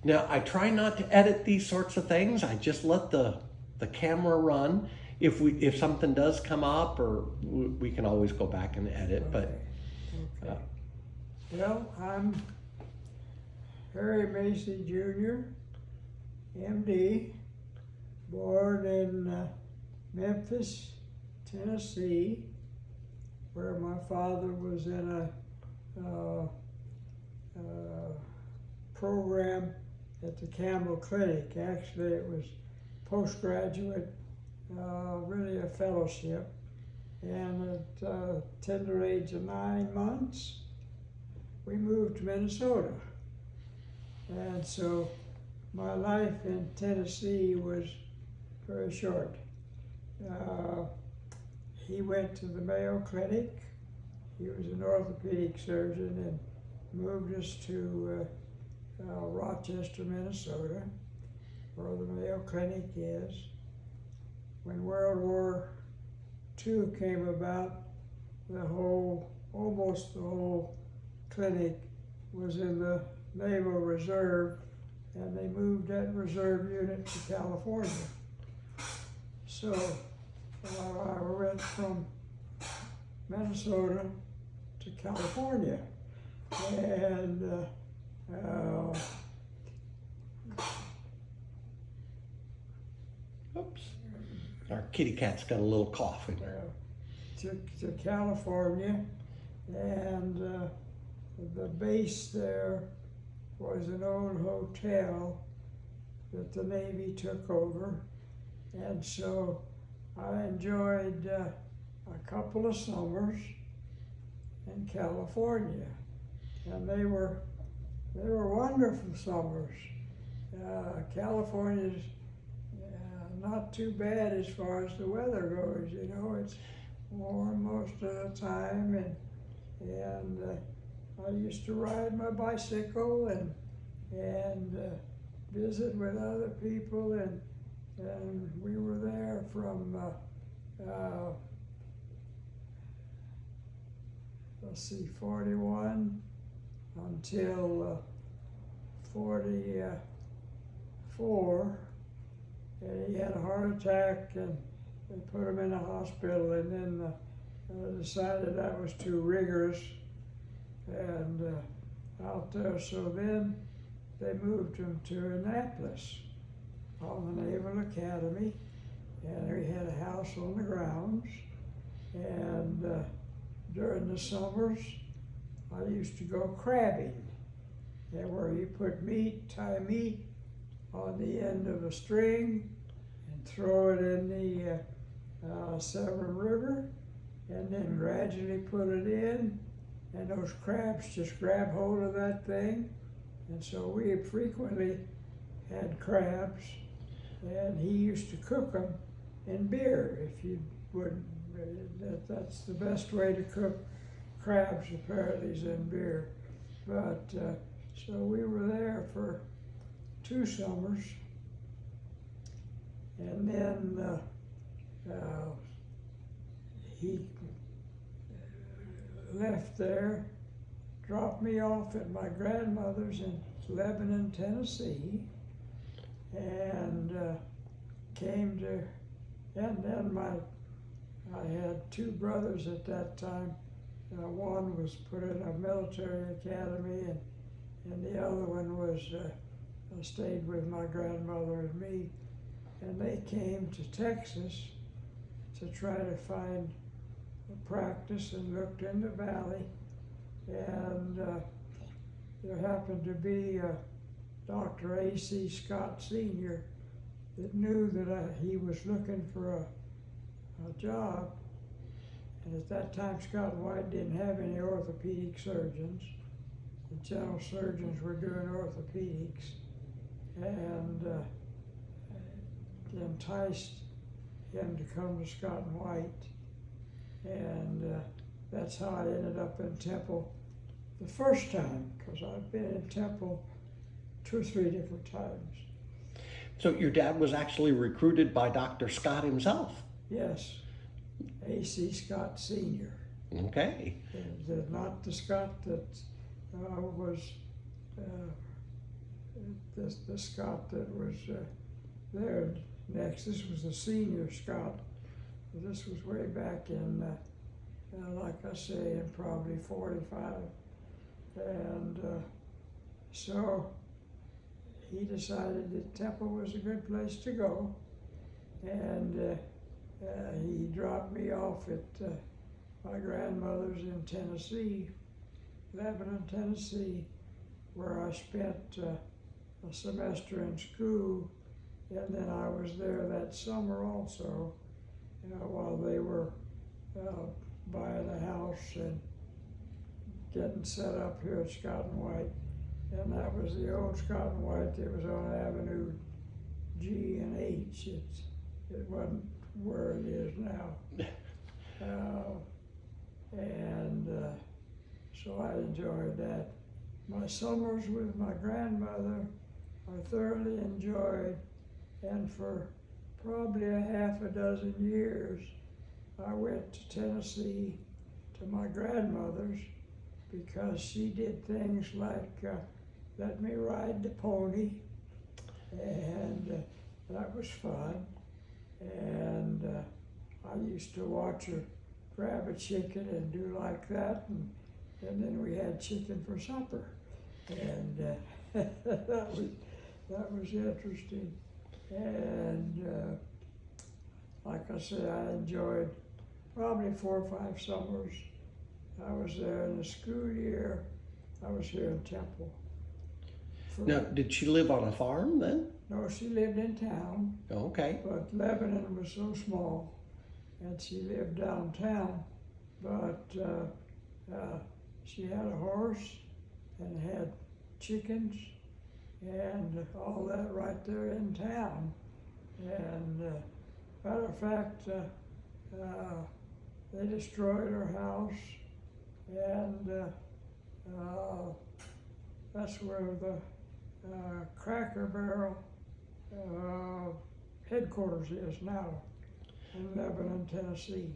Now, I try not to edit these sorts of things. I just let the camera run. If something does come up, or we can always go back and edit. Okay. Okay. Well, I'm Harry Macey Jr., MD, born in Memphis, Tennessee, where my father was in a program at the Campbell Clinic. Actually, it was postgraduate, really a fellowship. And at tender age of 9 months, we moved to Minnesota. And so my life in Tennessee was very short. He went to the Mayo Clinic. He was an orthopedic surgeon and moved us to Rochester, Minnesota, where the Mayo Clinic is. When World War II came about, almost the whole clinic was in the Naval Reserve, and they moved that reserve unit to California. So I went from Minnesota to California, and Oops. Our kitty cat's got a little cough in there. to California, and the base there was an old hotel that the Navy took over, and so I enjoyed a couple of summers in California, and they were wonderful summers. California's not too bad as far as the weather goes. You know, it's warm most of the time, and I used to ride my bicycle and visit with other people, and we were there from let's see, 41 until 44, and he had a heart attack, and they put him in a hospital, and then decided that was too rigorous and out there. So then they moved him to Annapolis on the Naval Academy, and we had a house on the grounds, and during the summers I used to go crabbing, and where you put tie meat on the end of a string and throw it in the Severn River, and then gradually put it in, and those crabs just grab hold of that thing. And so we frequently had crabs, and he used to cook them in beer. If you would, that's the best way to cook crabs, apparently, is in beer. But so we were there for 2 summers, and then he left there, dropped me off at my grandmother's in Lebanon, Tennessee, and came to, and then I had 2 brothers at that time. One was put in a military academy, and the other one was stayed with my grandmother and me. And they came to Texas to try to find a practice, and looked in the valley, and there happened to be Dr. A.C. Scott Sr. that knew that he was looking for a job. And at that time, Scott and White didn't have any orthopedic surgeons. The general surgeons were doing orthopedics, and enticed him to come to Scott and White. And that's how I ended up in Temple the first time, because I've been in Temple 2 or 3 different times. So your dad was actually recruited by Dr. Scott himself? Yes, A.C. Scott Sr. Okay. Not the Scott that was the Scott that was there next. This was the senior Scott. This was way back in, like I say, in probably 45. And so he decided that Temple was a good place to go. And he dropped me off at my grandmother's in Tennessee, Lebanon, Tennessee, where I spent a semester in school. And then I was there that summer also, while they were buying a house and getting set up here at Scott and White. And that was the old Scott and White that was on Avenue G and H. It wasn't where it is now. So I enjoyed that. My summers with my grandmother I thoroughly enjoyed, and for probably a half a dozen years I went to Tennessee to my grandmother's because she did things like let me ride the pony, and that was fun. And I used to watch her grab a chicken and do like that, and then we had chicken for supper, and that was interesting. And like I said, I enjoyed probably 4 or 5 summers. I was there in the school year. I was here in Temple. Now, did she live on a farm then? No, she lived in town. Okay. But Lebanon was so small, and she lived downtown. But she had a horse and had chickens and all that right there in town. And matter of fact, they destroyed her house, and that's where the Cracker Barrel headquarters is now, in Lebanon, Tennessee.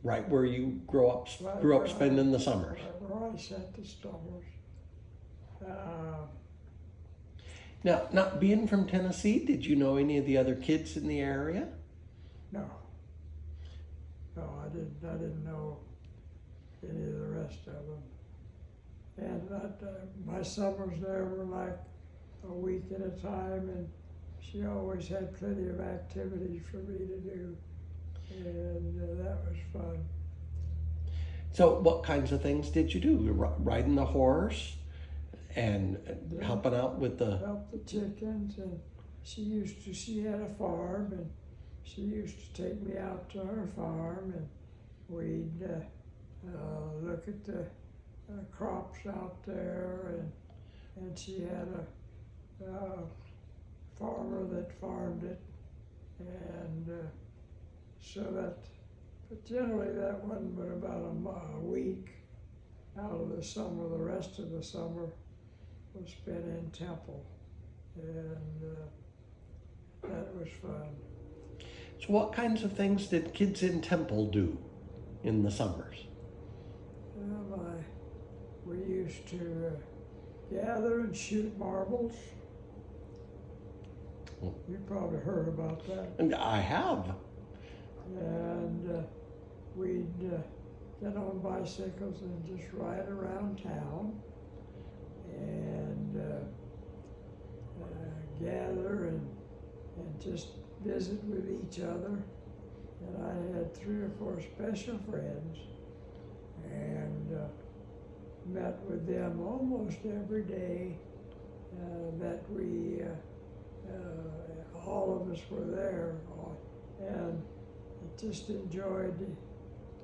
Right where you grew up spending the summers. Right where I sat the summers. Now, not being from Tennessee, did you know any of the other kids in the area? No, I didn't know any of the rest of them. And my summers there were like a week at a time, and she always had plenty of activities for me to do, and that was fun. So what kinds of things did you do? Riding the horse and helping out with the... Help the chickens, and she had a farm, and she used to take me out to her farm, and we'd look at the crops out there, and she had a farmer that farmed it, and so that, but generally that wasn't but about a week out of the summer. The rest of the summer was spent in Temple, and that was fun. So what kinds of things did kids in Temple do in the summers? Well, we used to gather and shoot marbles. You probably heard about that. And I have. And we'd get on bicycles and just ride around town and gather and just visit with each other. And I had 3 or 4 special friends, and met with them almost every day that we, all of us were there, and just enjoyed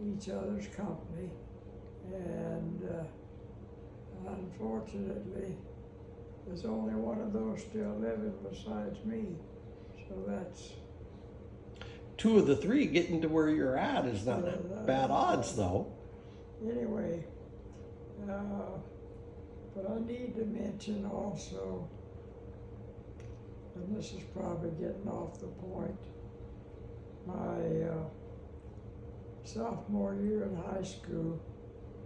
each other's company. And unfortunately, there's only one of those still living besides me, so that's... 2 of the 3 getting to where you're at is not bad odds, though. Anyway, but I need to mention also, and this is probably getting off the point, my sophomore year in high school,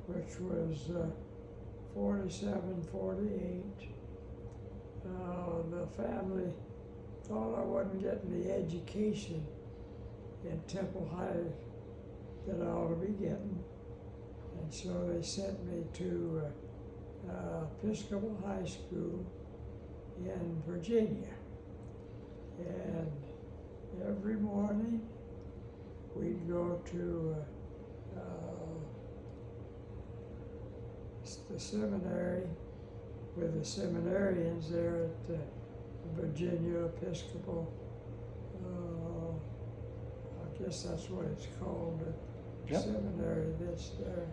which was 47, 48, the family thought I wasn't getting the education in Temple High that I ought to be getting. And so they sent me to Episcopal High School in Virginia. And every morning we'd go to the seminary with the seminarians there at the Virginia Episcopal, I guess that's what it's called, the Yep. seminary that's there.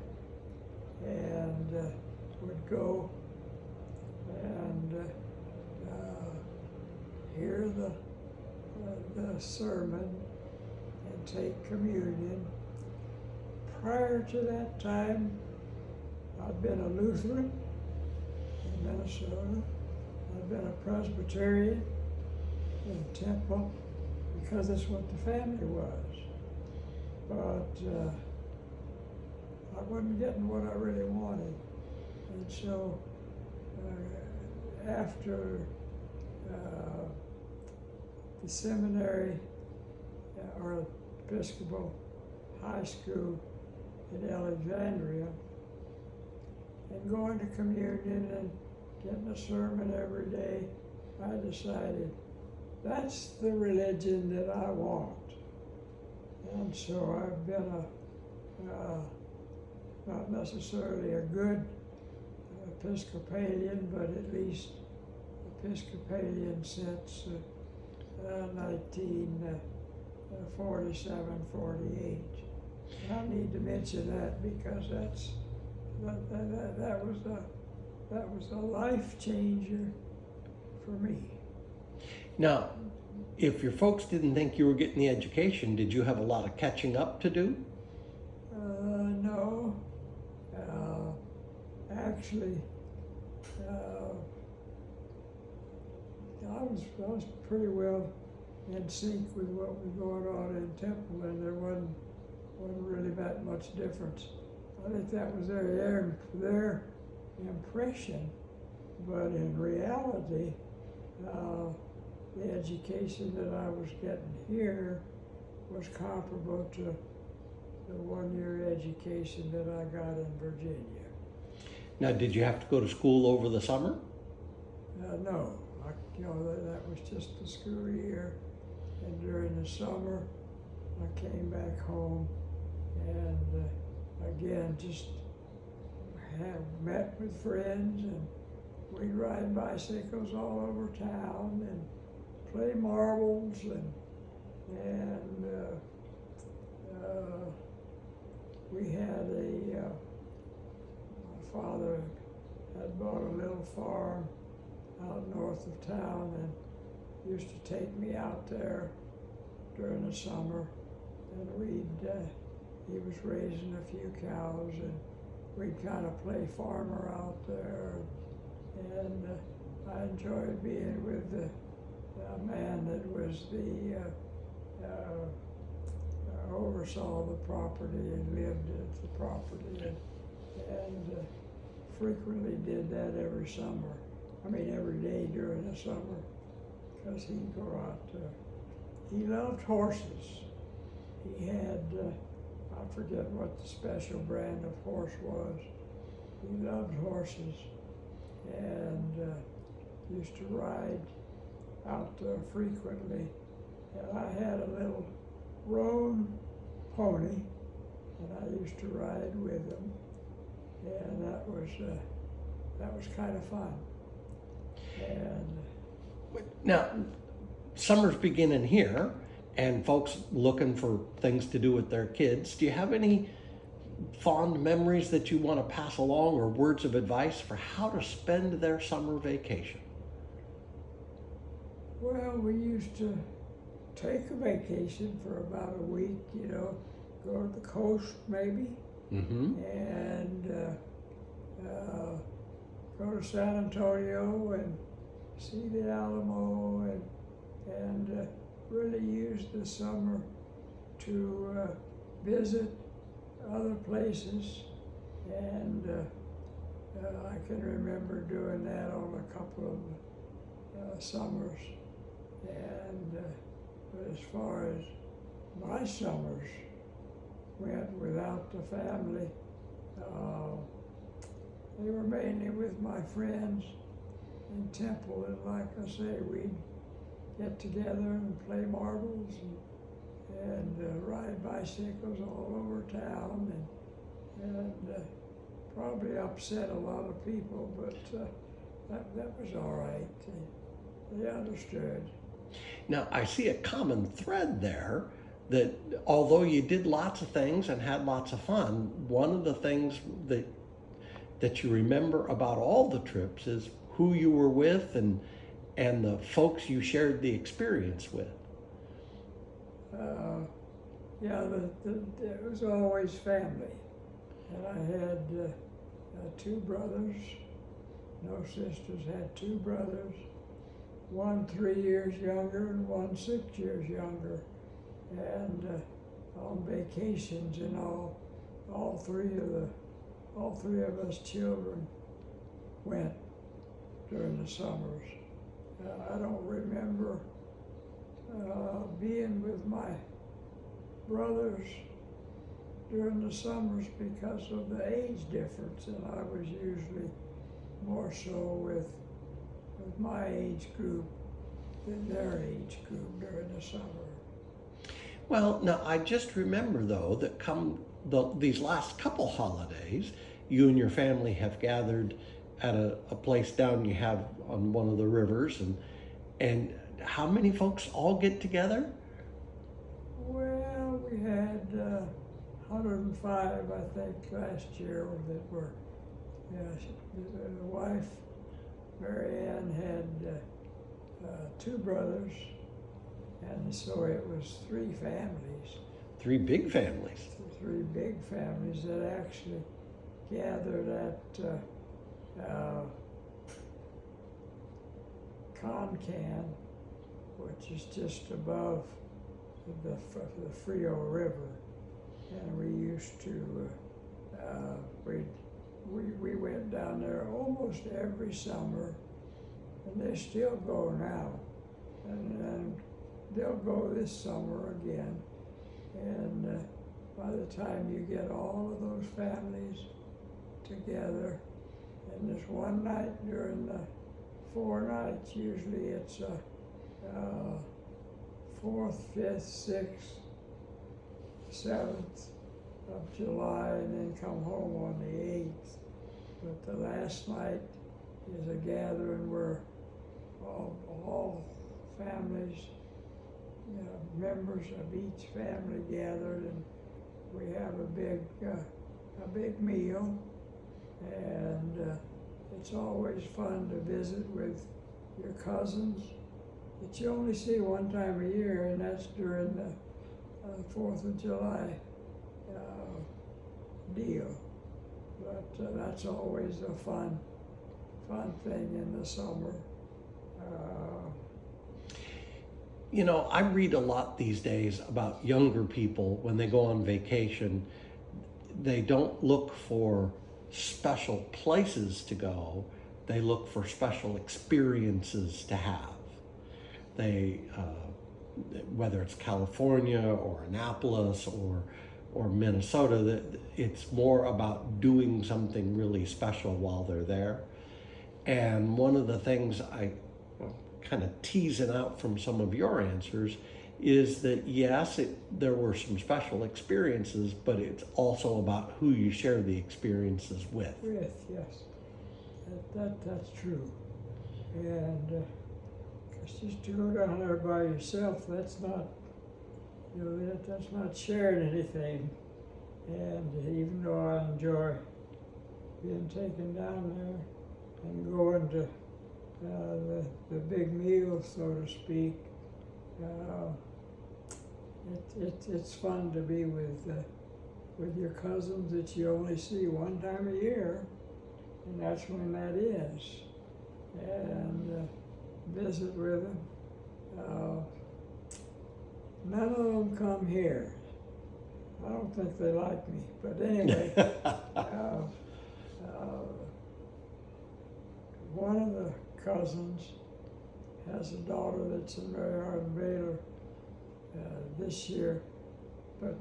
And would go and hear the sermon and take communion. Prior to that time, I'd been a Lutheran in Minnesota. I'd been a Presbyterian in Temple because that's what the family was. But I wasn't getting what I really wanted. And so after the seminary or Episcopal High School in Alexandria, and going to communion and getting a sermon every day, I decided that's the religion that I want. And so I've been not necessarily a good Episcopalian, but at least Episcopalian since 1947, 48. And I need to mention that because that was a life changer for me. Now, if your folks didn't think you were getting the education, did you have a lot of catching up to do? No. Actually, I was pretty well in sync with what was going on in Temple, and there wasn't really that much difference. I think that was their impression, but in reality, the education that I was getting here was comparable to the one-year education that I got in Virginia. Now, did you have to go to school over the summer? No, that was just the school year, and during the summer, I came back home and again just met with friends, and we'd ride bicycles all over town and play marbles, and we had my father had bought a little farm out north of town and used to take me out there during the summer, and he was raising a few cows, and we'd kind of play farmer out there, and I enjoyed being with the man that was the oversaw the property and lived at the property, and frequently did that every summer. I mean, every day during the summer, because he'd go out. He loved horses. He had, I forget what the special brand of horse was. He loved horses and used to ride out frequently. And I had a little roan pony, and I used to ride with him, and that was kind of fun. And now, summer's beginning here, and folks looking for things to do with their kids. Do you have any fond memories that you want to pass along, or words of advice for how to spend their summer vacation? well, we used to take a vacation for about a week, go to the coast maybe, Mm-hmm. and go to San Antonio and see the Alamo, and really use the summer to visit other places, and I can remember doing that on a couple of summers. And but as far as my summers went without the family, they were mainly with my friends in Temple, and like I say, we'd get together and play marbles and ride bicycles all over town, and probably upset a lot of people, but that was all right. They understood. Now, I see a common thread there that although you did lots of things and had lots of fun, one of the things that you remember about all the trips is who you were with and the folks you shared the experience with. Yeah, it was always family. And I had two brothers, no sisters, had two brothers, one 3 years younger and one 6 years younger. And on vacations and all three of us children went during the summers. I don't remember being with my brothers during the summers because of the age difference, and I was usually more so with my age group than their age group during the summer. Well, now I just remember though that these last couple holidays, you and your family have gathered at a place down you have on one of the rivers, and how many folks all get together? Well, we had 105, I think, last year that were. The wife, Mary Ann, had two brothers, and so it was three families. Three big families. Three big families that actually gathered at Concan, which is just above the Frio River, and we used to we went down there almost every summer, and they still go now, and they'll go this summer again, and by the time you get all of those families together, and this one night during the 4 nights, usually it's 4th, 5th, 6th, 7th of July, and then come home on the 8th. But the last night is a gathering where all families, members of each family gathered, and we have a big meal, and it's always fun to visit with your cousins that you only see one time a year, and that's during the 4th of July deal. But that's always a fun thing in the summer. I read a lot these days about younger people when they go on vacation. They don't look for special places to go. They look for special experiences to have. They, whether it's California or Annapolis or Minnesota, it's more about doing something really special while they're there. And one of the things I kind of teasing out from some of your answers is that yes, there were some special experiences, but it's also about who you share the experiences with. Yes, that's true. And just to go down there by yourself, that's not, that's not sharing anything. And even though I enjoy being taken down there and going to the big meal, so to speak, it's fun to be with your cousins that you only see one time a year, and that's when that is, and visit with them. None of them come here. I don't think they like me, but anyway, one of the cousins has a daughter that's in Mary Hardin Baylor this year, but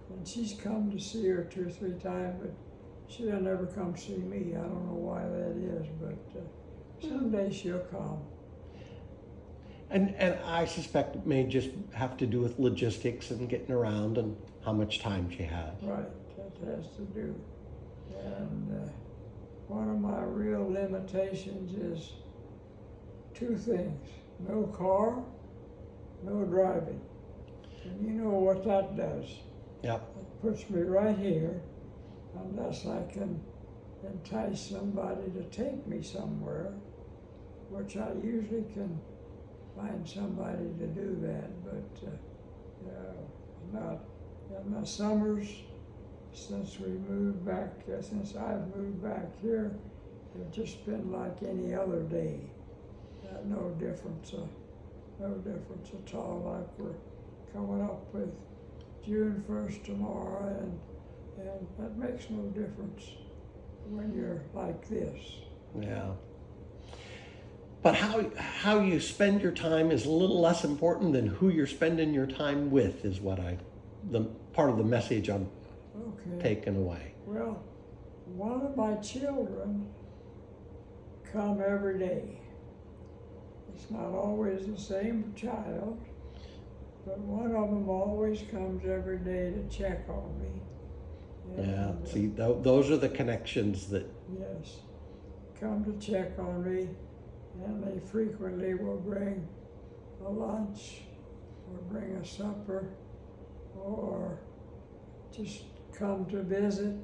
and she's come to see her 2 or 3 times, but she'll never come see me. I don't know why that is, but someday she'll come. And I suspect it may just have to do with logistics and getting around and how much time she has. Right, that has to do. And one of my real limitations is 2 things: no car, no driving. And you know what that does. Yep. It puts me right here unless I can entice somebody to take me somewhere, which I usually can find somebody to do that, but not in the summers. Since we moved back, since I've moved back here, it's just been like any other day. No difference at all. Like we're coming up with June 1st tomorrow, and that makes no difference when you're like this. Yeah. But how you spend your time is a little less important than who you're spending your time with, is what the part of the message I'm taking away. Well, one of my children come every day. It's not always the same child, but one of them always comes every day to check on me. Yeah, see, those are the connections that... Yes, come to check on me, and they frequently will bring a lunch, or bring a supper, or just come to visit.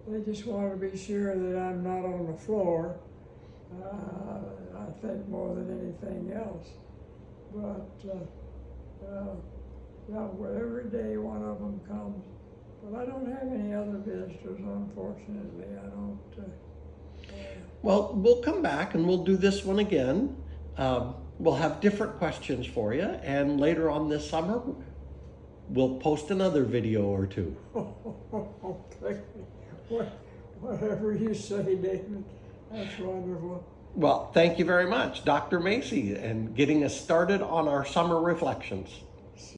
They just want to be sure that I'm not on the floor, I think, more than anything else. But every day one of them comes. But I don't have any other visitors, unfortunately. I don't. Well, we'll come back and we'll do this one again. We'll have different questions for you, and later on this summer, we'll post another video or 2. Okay. Whatever you say, David. That's wonderful. Well, thank you very much, Dr. Macey, and getting us started on our summer reflections.